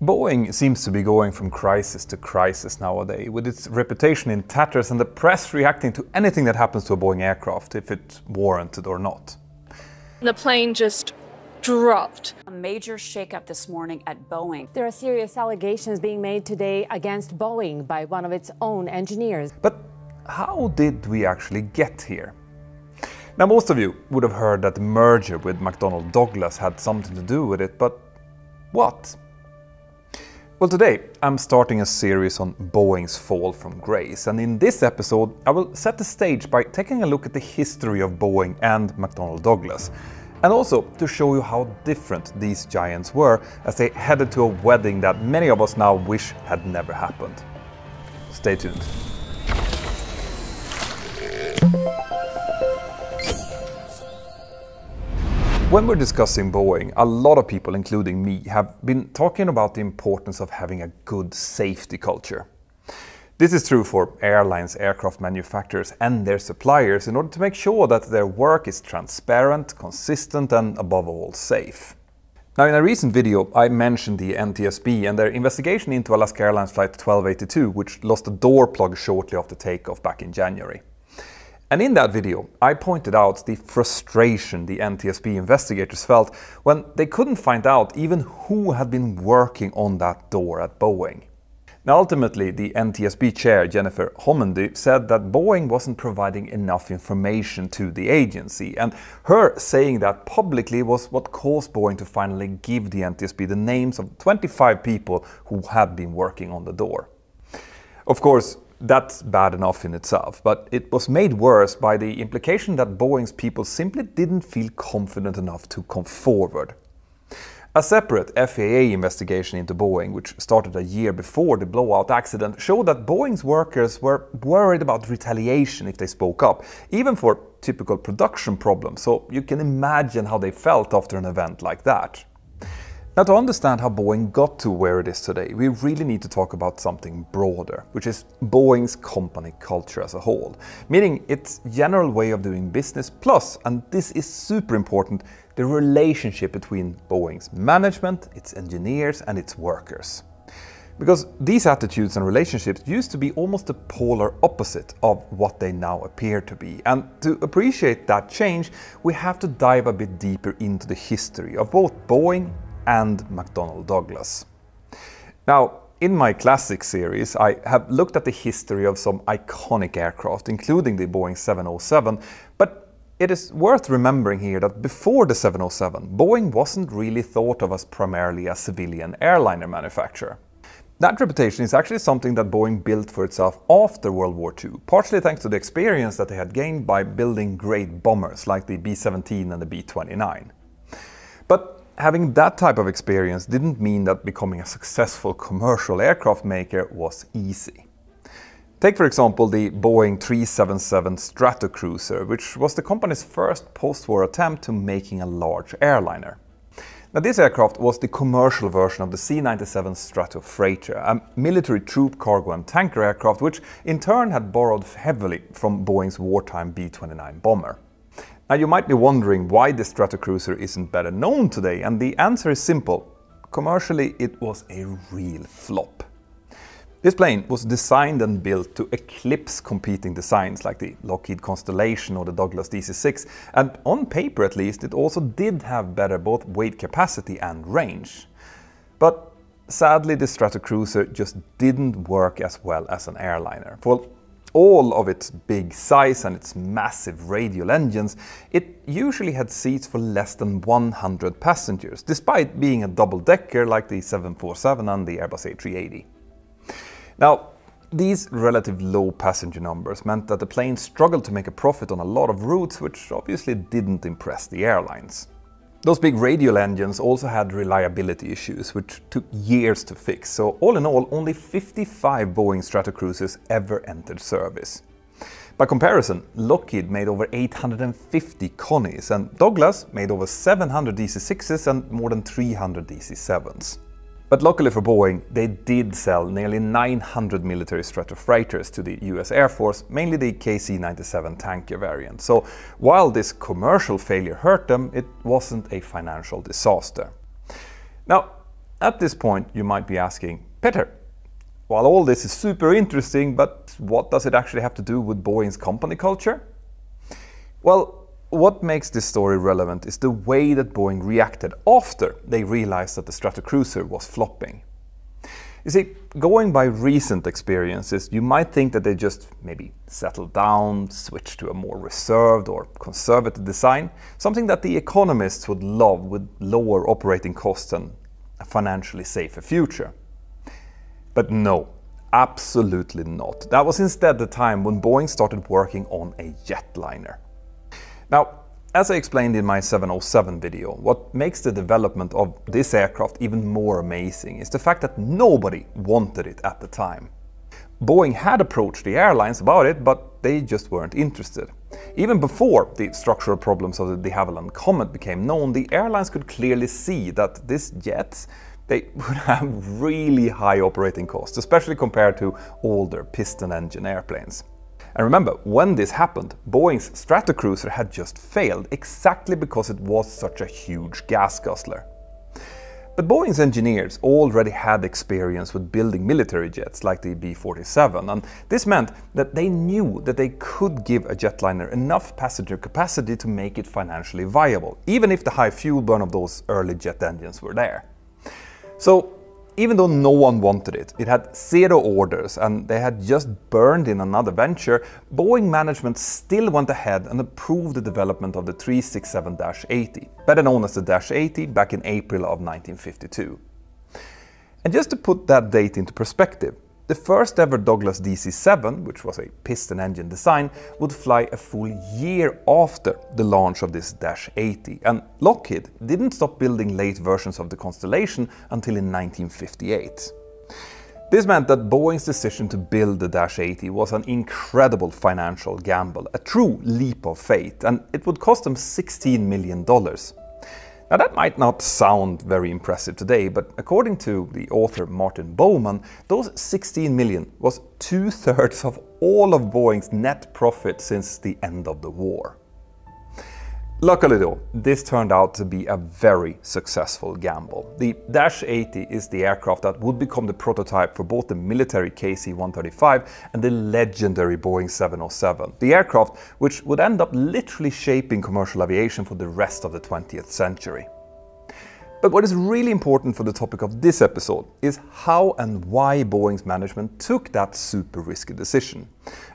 Boeing seems to be going from crisis to crisis nowadays, with its reputation in tatters and the press reacting to anything that happens to a Boeing aircraft, if it's warranted or not. The plane just dropped. A major shakeup this morning at Boeing. There are serious allegations being made today against Boeing by one of its own engineers. But how did we actually get here? Now, most of you would have heard that the merger with McDonnell Douglas had something to do with it, but what? Well, today I'm starting a series on Boeing's fall from grace, and in this episode I will set the stage by taking a look at the history of Boeing and McDonnell Douglas, and also to show you how different these giants were as they headed to a wedding that many of us now wish had never happened. Stay tuned. When we're discussing Boeing, a lot of people, including me, have been talking about the importance of having a good safety culture. This is true for airlines, aircraft manufacturers and their suppliers in order to make sure that their work is transparent, consistent and above all safe. Now, in a recent video I mentioned the NTSB and their investigation into Alaska Airlines Flight 1282, which lost a door plug shortly after takeoff back in January. And in that video, I pointed out the frustration the NTSB investigators felt when they couldn't find out even who had been working on that door at Boeing. Now, ultimately, the NTSB chair, Jennifer Homendy, said that Boeing wasn't providing enough information to the agency, and her saying that publicly was what caused Boeing to finally give the NTSB the names of 25 people who had been working on the door. Of course, that's bad enough in itself, but it was made worse by the implication that Boeing's people simply didn't feel confident enough to come forward. A separate FAA investigation into Boeing, which started a year before the blowout accident, showed that Boeing's workers were worried about retaliation if they spoke up, even for typical production problems, so you can imagine how they felt after an event like that. Now, to understand how Boeing got to where it is today, we really need to talk about something broader, which is Boeing's company culture as a whole, meaning its general way of doing business plus, and this is super important, the relationship between Boeing's management, its engineers and its workers. Because these attitudes and relationships used to be almost the polar opposite of what they now appear to be. And to appreciate that change, we have to dive a bit deeper into the history of both Boeing and McDonnell Douglas. Now, in my classic series, I have looked at the history of some iconic aircraft, including the Boeing 707, but it is worth remembering here that before the 707, Boeing wasn't really thought of as primarily a civilian airliner manufacturer. That reputation is actually something that Boeing built for itself after World War II, partially thanks to the experience that they had gained by building great bombers like the B-17 and the B-29. But having that type of experience didn't mean that becoming a successful commercial aircraft maker was easy. Take, for example, the Boeing 377 Strat Cruiser, which was the company's first post-war attempt to making a large airliner. Now, this aircraft was the commercial version of the C-97 Strato Freighter, a military troop cargo and tanker aircraft which in turn had borrowed heavily from Boeing's wartime B-29 bomber. Now, you might be wondering why the Strat Cruiser isn't better known today, and the answer is simple. Commercially, it was a real flop. This plane was designed and built to eclipse competing designs like the Lockheed Constellation or the Douglas DC-6, and on paper at least, it also did have better both weight capacity and range. But sadly, the Strat Cruiser just didn't work as well as an airliner. For all of its big size and its massive radial engines, it usually had seats for less than 100 passengers, despite being a double-decker like the 747 and the Airbus A380. Now, these relative low passenger numbers meant that the plane struggled to make a profit on a lot of routes, which obviously didn't impress the airlines. Those big radial engines also had reliability issues, which took years to fix, so all in all, only 55 Boeing Strat Cruisers ever entered service. By comparison, Lockheed made over 850 Connies, and Douglas made over 700 DC-6s and more than 300 DC-7s. But luckily for Boeing, they did sell nearly 900 military Stratofreighters to the US Air Force, mainly the KC-97 tanker variant. So while this commercial failure hurt them, it wasn't a financial disaster. Now, at this point you might be asking, Peter, while all this is super interesting, but what does it actually have to do with Boeing's company culture? Well, what makes this story relevant is the way that Boeing reacted after they realized that the Strat Cruiser was flopping. You see, going by recent experiences, you might think that they just maybe settled down, switched to a more reserved or conservative design, something that the economists would love with lower operating costs and a financially safer future. But no, absolutely not. That was instead the time when Boeing started working on a jetliner. Now, as I explained in my 707 video, what makes the development of this aircraft even more amazing is the fact that nobody wanted it at the time. Boeing had approached the airlines about it, but they just weren't interested. Even before the structural problems of the de Havilland Comet became known, the airlines could clearly see that these jets, they would have really high operating costs, especially compared to older piston engine airplanes. And remember, when this happened, Boeing's Strat Cruiser had just failed exactly because it was such a huge gas guzzler. But Boeing's engineers already had experience with building military jets like the B-47, and this meant that they knew that they could give a jetliner enough passenger capacity to make it financially viable, even if the high fuel burn of those early jet engines were there. So, even though no one wanted it, it had zero orders and they had just burned in another venture, Boeing management still went ahead and approved the development of the 367-80, better known as the Dash 80, back in April of 1952. And just to put that date into perspective, the first ever Douglas DC-7, which was a piston engine design, would fly a full year after the launch of this Dash 80, and Lockheed didn't stop building late versions of the Constellation until in 1958. This meant that Boeing's decision to build the Dash 80 was an incredible financial gamble, a true leap of faith, and it would cost them $16 million. Now that might not sound very impressive today, but according to the author Martin Bowman, those 16 million was 2/3 of all of Boeing's net profit since the end of the war. Luckily though, this turned out to be a very successful gamble. The Dash 80 is the aircraft that would become the prototype for both the military KC-135 and the legendary Boeing 707, the aircraft which would end up literally shaping commercial aviation for the rest of the 20th century. But what is really important for the topic of this episode is how and why Boeing's management took that super risky decision.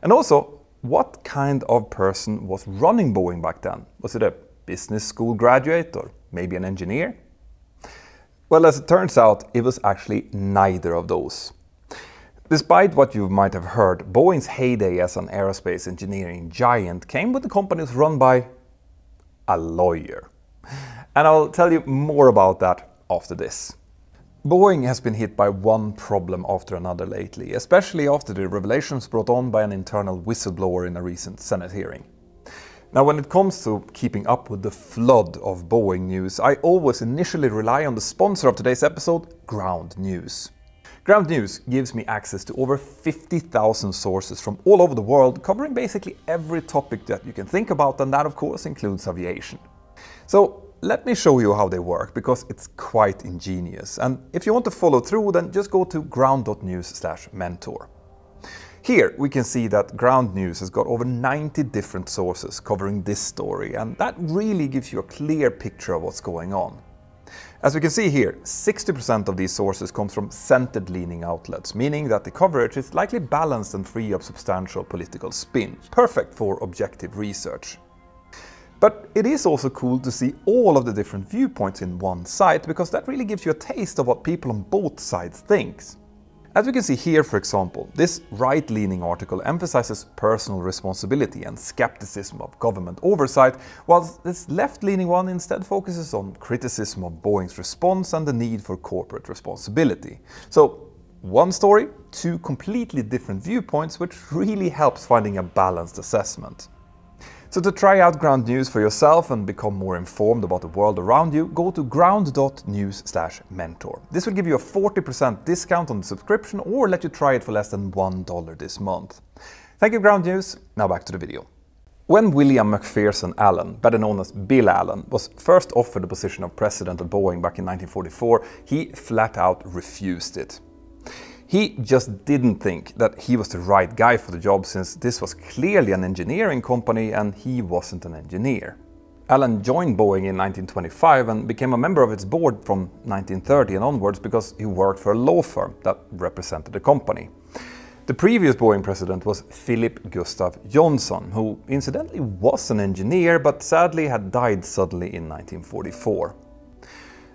And also, what kind of person was running Boeing back then? Was it a business school graduate or maybe an engineer? Well, as it turns out, it was actually neither of those. Despite what you might have heard, Boeing's heyday as an aerospace engineering giant came when the company was run by a lawyer. And I'll tell you more about that after this. Boeing has been hit by one problem after another lately, especially after the revelations brought on by an internal whistleblower in a recent Senate hearing. Now, when it comes to keeping up with the flood of Boeing news, I always initially rely on the sponsor of today's episode, Ground News. Ground News gives me access to over 50,000 sources from all over the world, covering basically every topic that you can think about, and that of course includes aviation. So, let me show you how they work, because it's quite ingenious. And if you want to follow through, then just go to ground.news/mentor. Here we can see that Ground News has got over 90 different sources covering this story, and that really gives you a clear picture of what's going on. As we can see here, 60% of these sources comes from centered-leaning outlets, meaning that the coverage is likely balanced and free of substantial political spin, perfect for objective research. But it is also cool to see all of the different viewpoints in one site, because that really gives you a taste of what people on both sides think. As we can see here, for example, this right-leaning article emphasizes personal responsibility and skepticism of government oversight, whilst this left-leaning one instead focuses on criticism of Boeing's response and the need for corporate responsibility. So, one story, two completely different viewpoints, which really helps finding a balanced assessment. So to try out Ground News for yourself and become more informed about the world around you, go to ground.news/mentor. This will give you a 40% discount on the subscription or let you try it for less than $1 this month. Thank you, Ground News. Now back to the video. When William McPherson Allen, better known as Bill Allen, was first offered the position of president of Boeing back in 1944, he flat out refused it. He just didn't think that he was the right guy for the job, since this was clearly an engineering company and he wasn't an engineer. Allen joined Boeing in 1925 and became a member of its board from 1930 and onwards because he worked for a law firm that represented the company. The previous Boeing president was Philip Gustav Johnson, who incidentally was an engineer but sadly had died suddenly in 1944.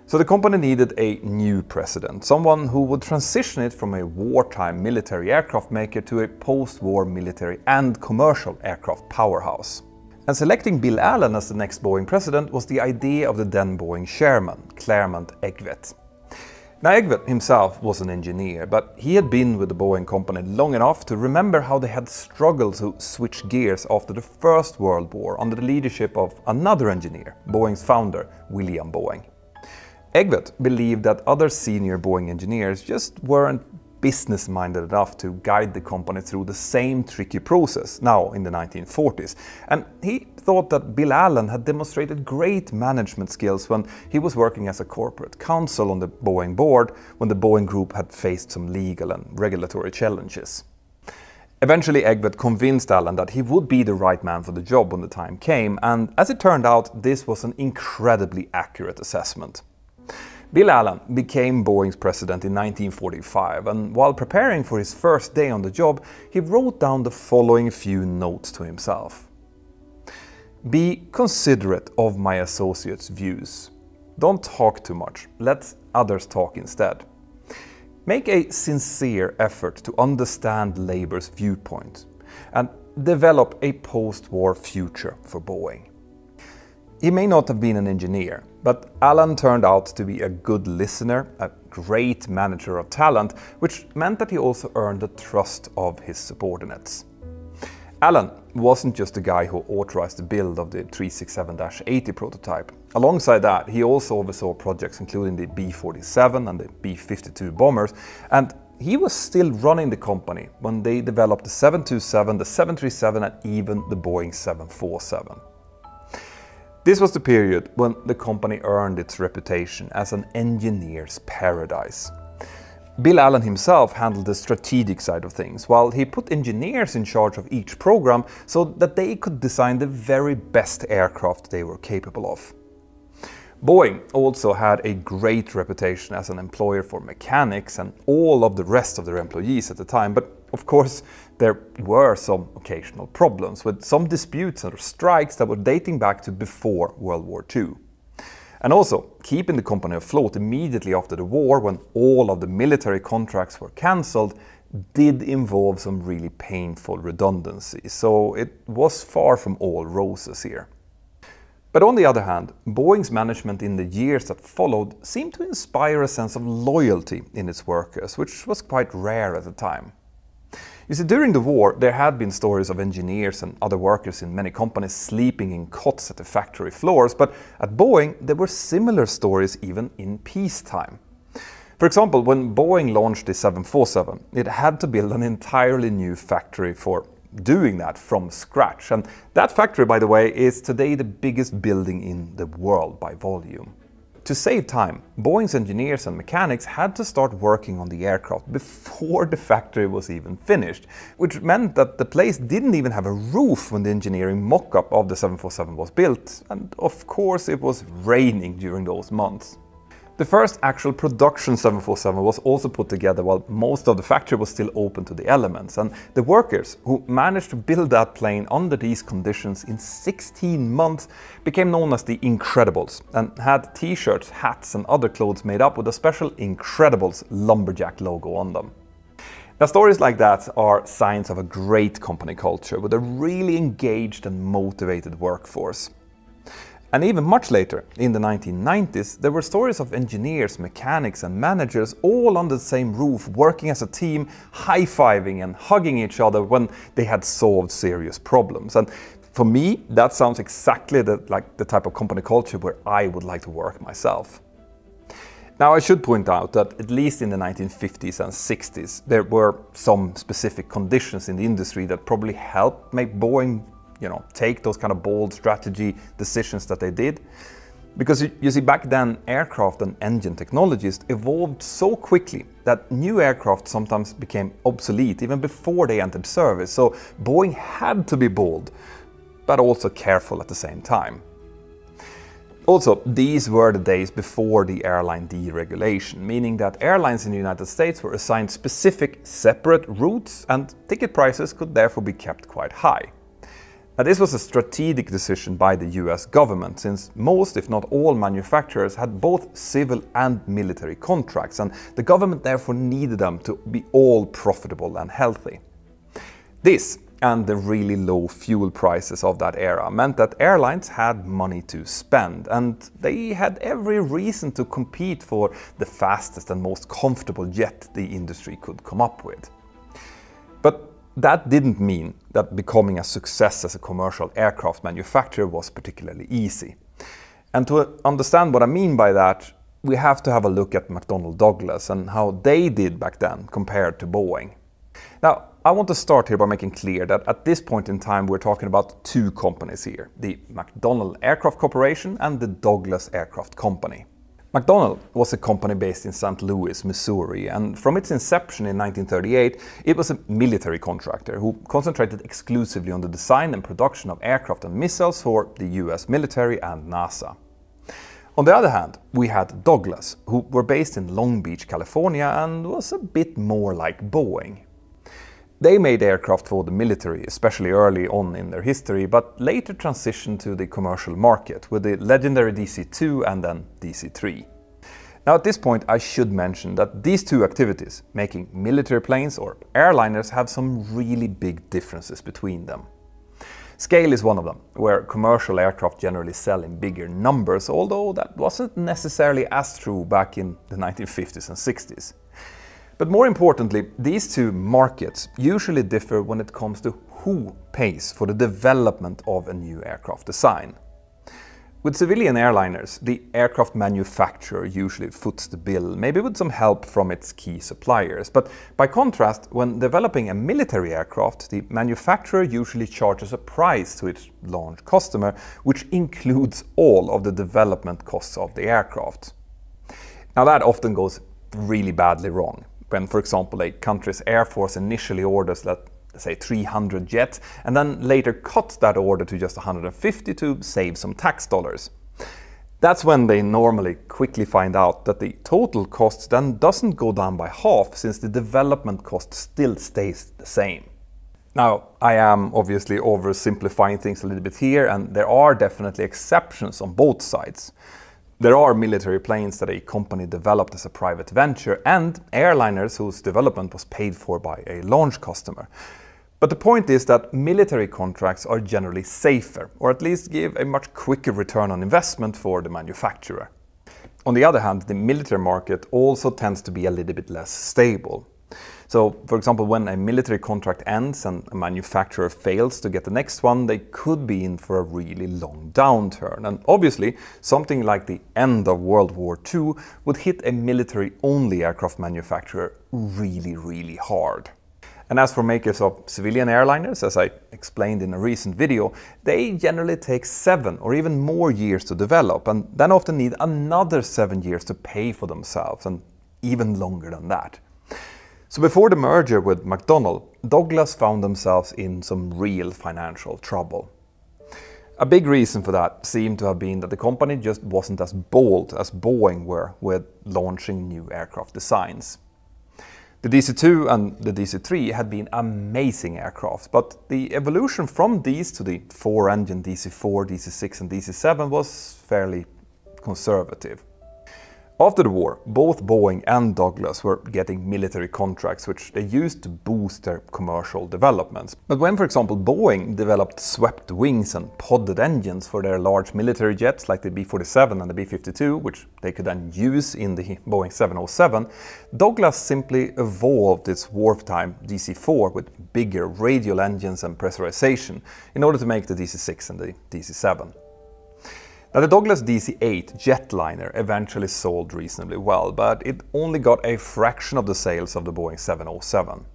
So the company needed a new president, someone who would transition it from a wartime military aircraft maker to a post-war military and commercial aircraft powerhouse. And selecting Bill Allen as the next Boeing president was the idea of the then Boeing chairman, Claremont Egvet. Now, Egvet himself was an engineer, but he had been with the Boeing company long enough to remember how they had struggled to switch gears after the First World War under the leadership of another engineer, Boeing's founder, William Boeing. Egvet believed that other senior Boeing engineers just weren't business-minded enough to guide the company through the same tricky process now in the 1940s, and he thought that Bill Allen had demonstrated great management skills when he was working as a corporate counsel on the Boeing board when the Boeing group had faced some legal and regulatory challenges. Eventually, Egvet convinced Allen that he would be the right man for the job when the time came, and as it turned out, this was an incredibly accurate assessment. Bill Allen became Boeing's president in 1945, and while preparing for his first day on the job, he wrote down the following few notes to himself. Be considerate of my associates' views. Don't talk too much, let others talk instead. Make a sincere effort to understand labor's viewpoint, and develop a post-war future for Boeing. He may not have been an engineer, but Allen turned out to be a good listener, a great manager of talent, which meant that he also earned the trust of his subordinates. Allen wasn't just the guy who authorized the build of the 367-80 prototype. Alongside that, he also oversaw projects including the B-47 and the B-52 bombers, and he was still running the company when they developed the 727, the 737 and even the Boeing 747. This was the period when the company earned its reputation as an engineer's paradise. Bill Allen himself handled the strategic side of things, while he put engineers in charge of each program so that they could design the very best aircraft they were capable of. Boeing also had a great reputation as an employer for mechanics and all of the rest of their employees at the time, but of course there were some occasional problems, with some disputes and strikes that were dating back to before World War II. And also, keeping the company afloat immediately after the war, when all of the military contracts were cancelled, did involve some really painful redundancies, so it was far from all roses here. But on the other hand, Boeing's management in the years that followed seemed to inspire a sense of loyalty in its workers, which was quite rare at the time. You see, during the war, there had been stories of engineers and other workers in many companies sleeping in cots at the factory floors, but at Boeing there were similar stories even in peacetime. For example, when Boeing launched the 747, it had to build an entirely new factory for doing that from scratch. And that factory, by the way, is today the biggest building in the world by volume. To save time, Boeing's engineers and mechanics had to start working on the aircraft before the factory was even finished, which meant that the place didn't even have a roof when the engineering mock-up of the 747 was built, and of course it was raining during those months. The first actual production 747 was also put together while most of the factory was still open to the elements, and the workers who managed to build that plane under these conditions in 16 months became known as the Incredibles and had t-shirts, hats and other clothes made up with a special Incredibles lumberjack logo on them. Now, stories like that are signs of a great company culture with a really engaged and motivated workforce. And even much later, in the 1990s, there were stories of engineers, mechanics and managers all under the same roof, working as a team, high-fiving and hugging each other when they had solved serious problems. And for me, that sounds exactly like the type of company culture where I would like to work myself. Now, I should point out that at least in the 1950s and 60s, there were some specific conditions in the industry that probably helped make Boeing take those kind of bold strategy decisions that they did. Because you see, back then aircraft and engine technologies evolved so quickly that new aircraft sometimes became obsolete even before they entered service. So Boeing had to be bold, but also careful at the same time. Also, these were the days before the airline deregulation, meaning that airlines in the United States were assigned specific separate routes and ticket prices could therefore be kept quite high. Now, this was a strategic decision by the US government, since most, if not all, manufacturers had both civil and military contracts, and the government therefore needed them to be all profitable and healthy. This, and the really low fuel prices of that era, meant that airlines had money to spend, and they had every reason to compete for the fastest and most comfortable jet the industry could come up with. But that didn't mean that becoming a success as a commercial aircraft manufacturer was particularly easy. And to understand what I mean by that, we have to have a look at McDonnell Douglas and how they did back then compared to Boeing. Now, I want to start here by making clear that at this point in time we're talking about two companies here, the McDonnell Aircraft Corporation and the Douglas Aircraft Company. McDonnell was a company based in St. Louis, Missouri, and from its inception in 1938, it was a military contractor who concentrated exclusively on the design and production of aircraft and missiles for the US military and NASA. On the other hand, we had Douglas, who were based in Long Beach, California, and was a bit more like Boeing. They made aircraft for the military, especially early on in their history, but later transitioned to the commercial market with the legendary DC-2 and then DC-3. Now at this point I should mention that these two activities, making military planes or airliners, have some really big differences between them. Scale is one of them, where commercial aircraft generally sell in bigger numbers, although that wasn't necessarily as true back in the 1950s and 60s. But more importantly, these two markets usually differ when it comes to who pays for the development of a new aircraft design. With civilian airliners, the aircraft manufacturer usually foots the bill, maybe with some help from its key suppliers. But by contrast, when developing a military aircraft, the manufacturer usually charges a price to its launch customer, which includes all of the development costs of the aircraft. Now that often goes really badly wrong. When, for example, a country's air force initially orders, let's say, 300 jets, and then later cuts that order to just 150 to save some tax dollars. That's when they normally quickly find out that the total cost then doesn't go down by half, since the development cost still stays the same. Now, I am obviously oversimplifying things a little bit here, and there are definitely exceptions on both sides. There are military planes that a company developed as a private venture and airliners whose development was paid for by a launch customer. But the point is that military contracts are generally safer, or at least give a much quicker return on investment for the manufacturer. On the other hand, the military market also tends to be a little bit less stable. So, for example, when a military contract ends and a manufacturer fails to get the next one, they could be in for a really long downturn. And obviously, something like the end of World War II would hit a military-only aircraft manufacturer really hard. And as for makers of civilian airliners, as I explained in a recent video, they generally take 7 or even more years to develop, and then often need another 7 years to pay for themselves, and even longer than that. So before the merger with McDonnell, Douglas found themselves in some real financial trouble. A big reason for that seemed to have been that the company just wasn't as bold as Boeing were with launching new aircraft designs. The DC-2 and the DC-3 had been amazing aircraft, but the evolution from these to the 4-engine DC-4, DC-6 and DC-7 was fairly conservative. After the war, both Boeing and Douglas were getting military contracts which they used to boost their commercial developments. But when, for example, Boeing developed swept wings and podded engines for their large military jets like the B-47 and the B-52, which they could then use in the Boeing 707, Douglas simply evolved its wartime DC-4 with bigger radial engines and pressurization in order to make the DC-6 and the DC-7. Now, the Douglas DC-8 jetliner eventually sold reasonably well, but it only got a fraction of the sales of the Boeing 707.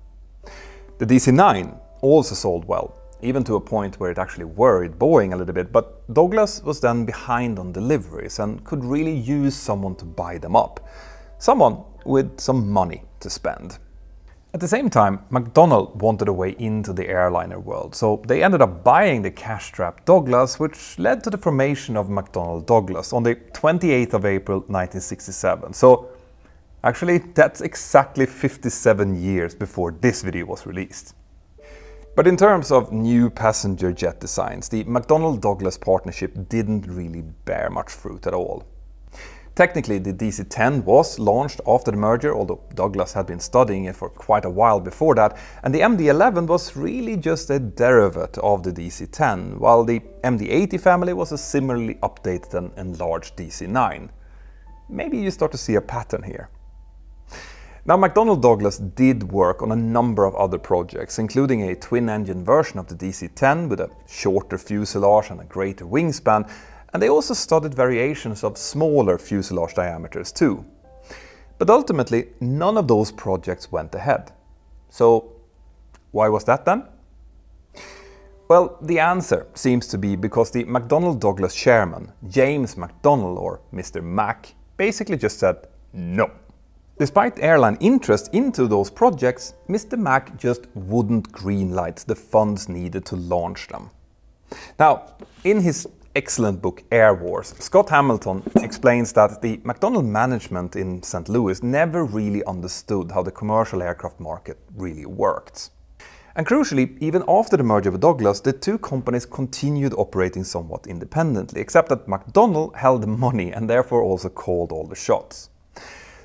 The DC-9 also sold well, even to a point where it actually worried Boeing a little bit, but Douglas was then behind on deliveries and could really use someone to buy them up. Someone with some money to spend. At the same time, McDonnell wanted a way into the airliner world, so they ended up buying the cash-strapped Douglas, which led to the formation of McDonnell Douglas on the 28th of April 1967. So actually, that's exactly 57 years before this video was released. But in terms of new passenger jet designs, the McDonnell Douglas partnership didn't really bear much fruit at all. Technically, the DC-10 was launched after the merger, although Douglas had been studying it for quite a while before that, and the MD-11 was really just a derivative of the DC-10, while the MD-80 family was a similarly updated and enlarged DC-9. Maybe you start to see a pattern here. Now, McDonnell Douglas did work on a number of other projects, including a twin-engine version of the DC-10 with a shorter fuselage and a greater wingspan, and they also studied variations of smaller fuselage diameters too. But ultimately, none of those projects went ahead. So, why was that then? Well, the answer seems to be because the McDonnell Douglas chairman, James McDonnell, or Mr. Mac, basically just said no. Despite airline interest into those projects, Mr. Mac just wouldn't greenlight the funds needed to launch them. Now, in his excellent book Air Wars, Scott Hamilton explains that the McDonnell management in St. Louis never really understood how the commercial aircraft market really worked. And crucially, even after the merger with Douglas, the two companies continued operating somewhat independently, except that McDonnell held the money and therefore also called all the shots.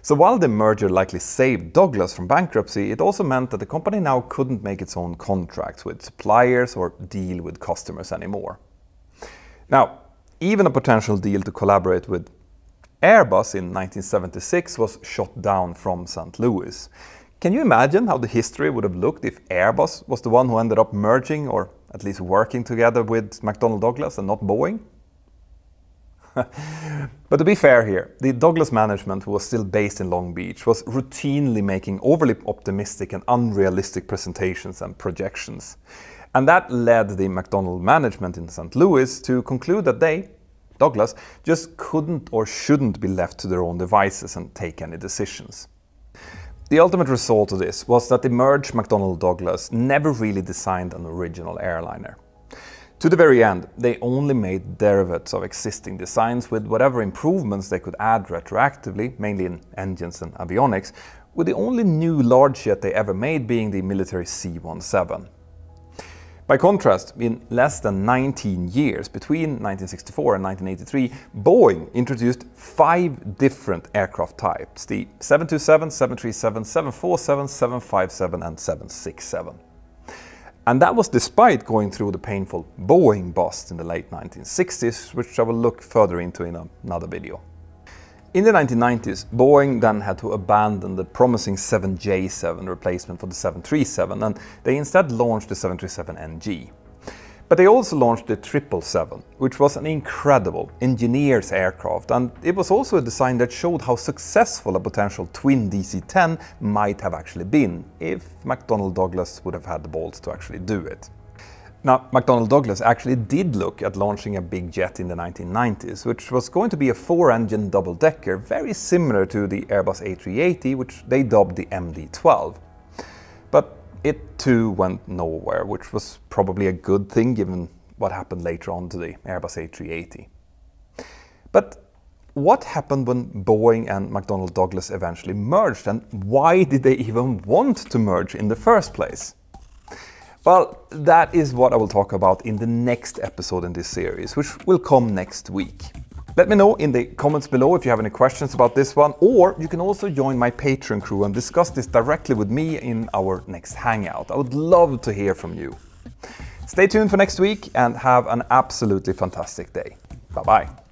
So while the merger likely saved Douglas from bankruptcy, it also meant that the company now couldn't make its own contracts with suppliers or deal with customers anymore. Now, even a potential deal to collaborate with Airbus in 1976 was shot down from St. Louis. Can you imagine how the history would have looked if Airbus was the one who ended up merging or at least working together with McDonnell Douglas and not Boeing? But to be fair here, the Douglas management, who was still based in Long Beach, was routinely making overly optimistic and unrealistic presentations and projections. And that led the McDonnell management in St. Louis to conclude that they, Douglas, just couldn't or shouldn't be left to their own devices and take any decisions. The ultimate result of this was that the merged McDonnell Douglas never really designed an original airliner. To the very end, they only made derivatives of existing designs with whatever improvements they could add retroactively, mainly in engines and avionics, with the only new large jet they ever made being the military C-17. By contrast, in less than 19 years, between 1964 and 1983, Boeing introduced 5 different aircraft types: the 727, 737, 747, 757 and 767. And that was despite going through the painful Boeing bust in the late 1960s, which I will look further into in another video. In the 1990s, Boeing then had to abandon the promising 7J7 replacement for the 737, and they instead launched the 737NG. But they also launched the 777, which was an incredible engineer's aircraft, and it was also a design that showed how successful a potential twin DC-10 might have actually been, if McDonnell Douglas would have had the balls to actually do it. Now, McDonnell Douglas actually did look at launching a big jet in the 1990s, which was going to be a 4-engine double-decker, very similar to the Airbus A380, which they dubbed the MD-12. But it too went nowhere, which was probably a good thing given what happened later on to the Airbus A380. But what happened when Boeing and McDonnell Douglas eventually merged, and why did they even want to merge in the first place? Well, that is what I will talk about in the next episode in this series, which will come next week. Let me know in the comments below if you have any questions about this one, or you can also join my Patreon crew and discuss this directly with me in our next hangout. I would love to hear from you. Stay tuned for next week and have an absolutely fantastic day. Bye-bye.